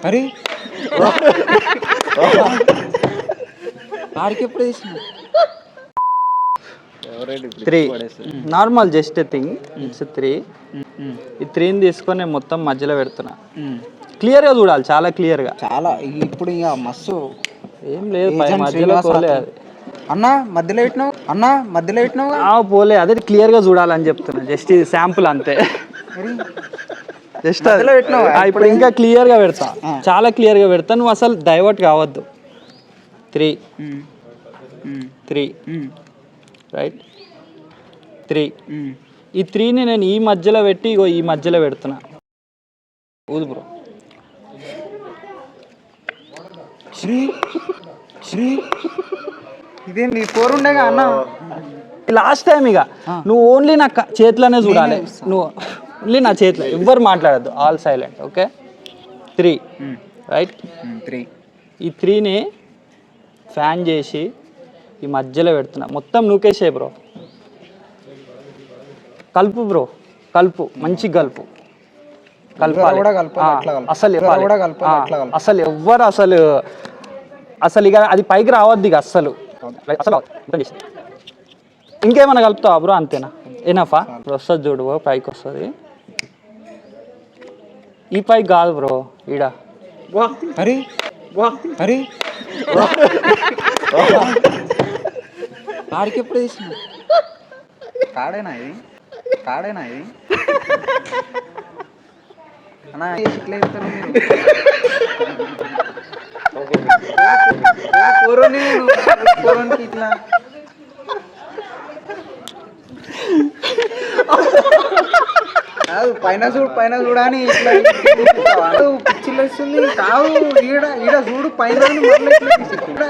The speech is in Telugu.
అరే ఆడికి ఎప్పుడు వేసిన 3 నార్మల్ జస్ట్ థింగ్ ఇట్స్ 3. ఈ 3ని తీసుకొని నేను మొత్తం మధ్యలో పెడుతున్నా. క్లియర్గా చూడాలి, చాలా క్లియర్గా. చాలా ఇప్పుడు ఇక మస్తు ఏం లేదు మధ్యలో పోలే అది. మధ్యలో పెట్టినావు పోలే అదే క్లియర్గా చూడాలని చెప్తున్నా. జస్ట్ ఇది శాంపుల్ అంతే. జస్ట్ ఇప్పుడు ఇంకా క్లియర్గా పెడతా, చాలా క్లియర్గా పెడతా. నువ్వు అసలు డైవర్ట్ కావద్దు. 3 రైట్ 3. ఈ 3ని నేను ఈ మధ్యలో పెట్టి ఇగో ఈ మధ్యలో పెడుతున్నా. ఊదు బ్రో. ఇదేంటి 4 ఉండేగా అన్న. లాస్ట్ టైం ఇక నువ్వు ఓన్లీ నా చేతిలోనే చూడాలి. నువ్వు ఓన్లీ నా చేతిలో, ఎవ్వరు మాట్లాడద్దు, ఆల్ సైలెంట్. Okay 3 right 3. ఈ 3ని ఫ్యాన్ చేసి ఈ మధ్యలో పెడుతున్నా. మొత్తం నూకేసే బ్రో. కలుపు బ్రో, కలుపు, మంచి కలుపు. కలపాలి అసలు అసలు ఎవ్వరు అసలు ఇక అది పైకి రావద్దు ఇక అస్సలు. ఇంకేమైనా కలుపుతావా బ్రో? అంతేనా? ఎనఫా? వస్తుంది చూడు బ్రో, పైకి వస్తుంది. ఈ పైకి కాదు బ్రో, ఈడ. అరే ఆడికి ఎప్పుడు వేసిన కాడేనా ఇది అన్నా ఇట్లా చెప్తాను ఇట్లా కాదు పైన చూడని ఇట్లా పిచ్చిలు వస్తుంది. కాదు ఈడ చూడు పైన మరల ఇట్లా తీసుకుంటా.